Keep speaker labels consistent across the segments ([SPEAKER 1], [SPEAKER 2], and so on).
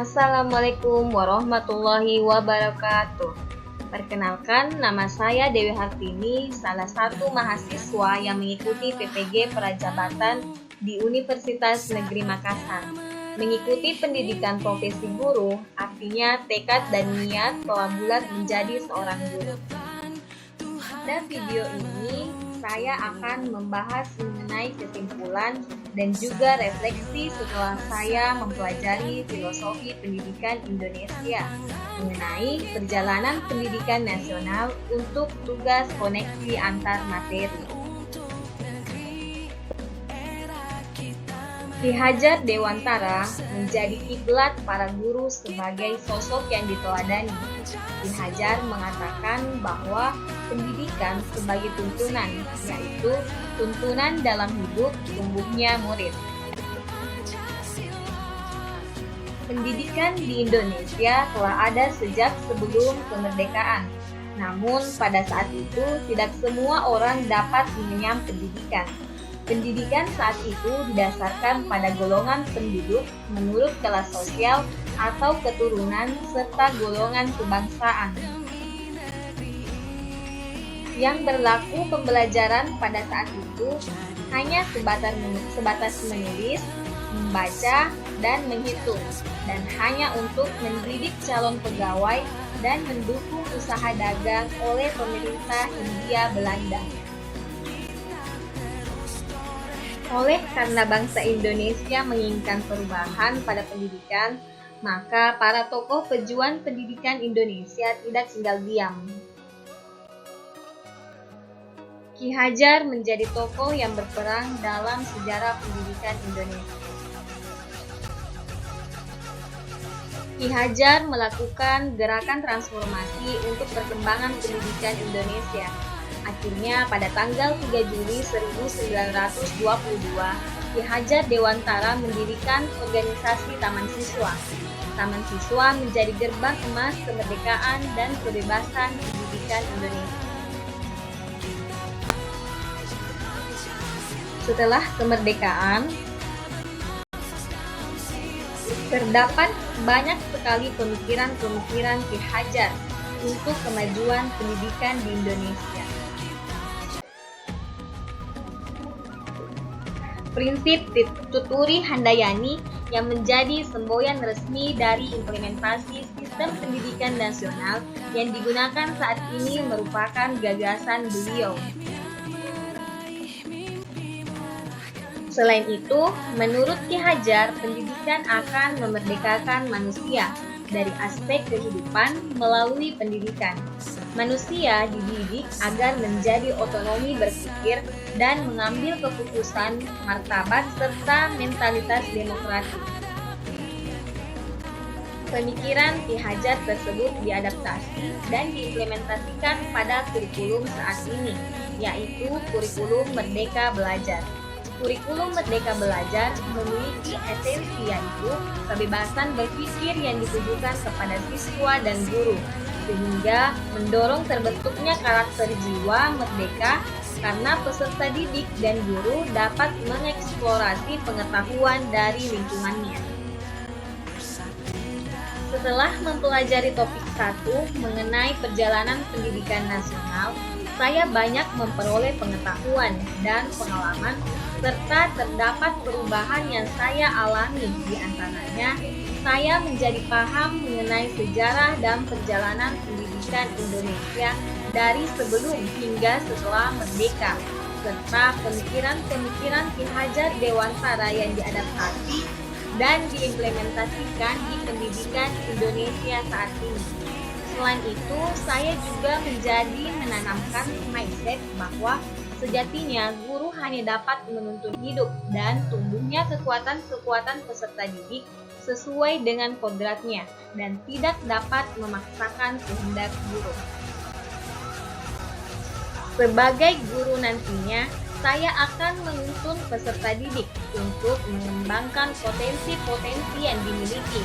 [SPEAKER 1] Assalamualaikum warahmatullahi wabarakatuh. Perkenalkan, nama saya Dewi Hartini, salah satu mahasiswa yang mengikuti PPG Perajabatan di Universitas Negeri Makassar. Mengikuti pendidikan profesi guru, artinya tekad dan niat telah bulat menjadi seorang guru. Pada video ini, saya akan membahas mengenai kesimpulan dan juga refleksi setelah saya mempelajari filosofi pendidikan Indonesia mengenai perjalanan pendidikan nasional untuk tugas koneksi antar materi. Ki Hajar Dewantara menjadi kiblat para guru sebagai sosok yang diteladani. Ki Hajar mengatakan bahwa pendidikan sebagai tuntunan, yaitu tuntunan dalam hidup tumbuhnya murid. Pendidikan di Indonesia telah ada sejak sebelum kemerdekaan. Namun pada saat itu tidak semua orang dapat mengenyam pendidikan. Pendidikan saat itu didasarkan pada golongan penduduk menurut kelas sosial atau keturunan serta golongan kebangsaan. Yang berlaku pembelajaran pada saat itu hanya sebatas menulis, membaca, dan menghitung, dan hanya untuk mendidik calon pegawai dan mendukung usaha dagang oleh pemerintah Hindia Belanda. Oleh karena bangsa Indonesia menginginkan perubahan pada pendidikan, maka para tokoh pejuang pendidikan Indonesia tidak tinggal diam. Ki Hajar menjadi tokoh yang berperan dalam sejarah pendidikan Indonesia. Ki Hajar melakukan gerakan transformasi untuk perkembangan pendidikan Indonesia. Akhirnya pada tanggal 3 Juli 1922, Ki Hajar Dewantara mendirikan organisasi Taman Siswa. Taman Siswa menjadi gerbang emas kemerdekaan dan kebebasan pendidikan Indonesia. Setelah kemerdekaan, terdapat banyak sekali pemikiran-pemikiran Ki Hajar untuk kemajuan pendidikan di Indonesia. Prinsip Tuturi Handayani yang menjadi semboyan resmi dari implementasi sistem pendidikan nasional yang digunakan saat ini merupakan gagasan beliau. Selain itu, menurut Ki Hajar, pendidikan akan memerdekakan manusia dari aspek kehidupan melalui pendidikan. Manusia dididik agar menjadi otonomi berpikir dan mengambil keputusan, martabat, serta mentalitas demokratis. Pemikiran Ki Hajar tersebut diadaptasi dan diimplementasikan pada kurikulum saat ini, yaitu kurikulum Merdeka Belajar. Kurikulum Merdeka Belajar memiliki esensi yaitu kebebasan berpikir yang ditujukan kepada siswa dan guru, sehingga mendorong terbentuknya karakter jiwa merdeka karena peserta didik dan guru dapat mengeksplorasi pengetahuan dari lingkungannya. Setelah mempelajari topik 1 mengenai perjalanan pendidikan nasional, saya banyak memperoleh pengetahuan dan pengalaman serta terdapat perubahan yang saya alami. Di antaranya, saya menjadi paham mengenai sejarah dan perjalanan pendidikan Indonesia dari sebelum hingga setelah merdeka, serta pemikiran-pemikiran Ki Hajar Dewantara yang diadaptasi dan diimplementasikan di pendidikan Indonesia saat ini. Selain itu, saya juga menjadi menanamkan mindset bahwa sejatinya guru hanya dapat menuntun hidup dan tumbuhnya kekuatan-kekuatan peserta didik sesuai dengan kodratnya dan tidak dapat memaksakan kehendak guru. Sebagai guru nantinya, saya akan menuntun peserta didik untuk mengembangkan potensi-potensi yang dimiliki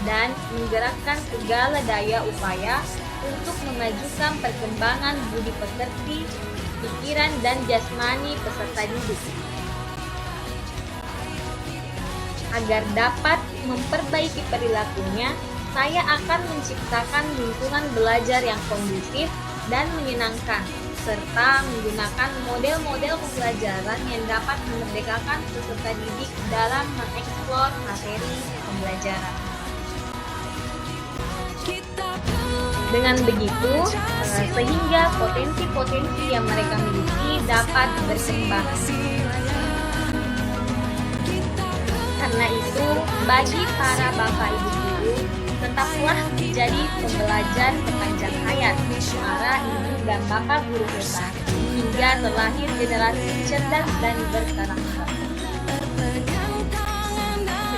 [SPEAKER 1] dan menggerakkan segala daya upaya untuk memajukan perkembangan budi pekerti, pikiran, dan jasmani peserta didik. Agar dapat memperbaiki perilakunya, saya akan menciptakan lingkungan belajar yang kondusif dan menyenangkan, serta menggunakan model-model pembelajaran yang dapat memerdekakan peserta didik dalam mengeksplor materi pembelajaran. Dengan begitu, sehingga potensi-potensi yang mereka miliki dapat berkembang. Karena itu, bagi para bapak ibu guru, tetaplah menjadi pembelajar sepanjang hayat para ibu dan bapak guru hebat, hingga terlahir generasi cerdas dan berkarakter.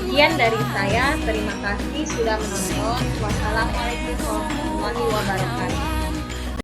[SPEAKER 1] Sekian dari saya, terima kasih sudah menonton. Wassalamualaikum warahmatullahi wabarakatuh.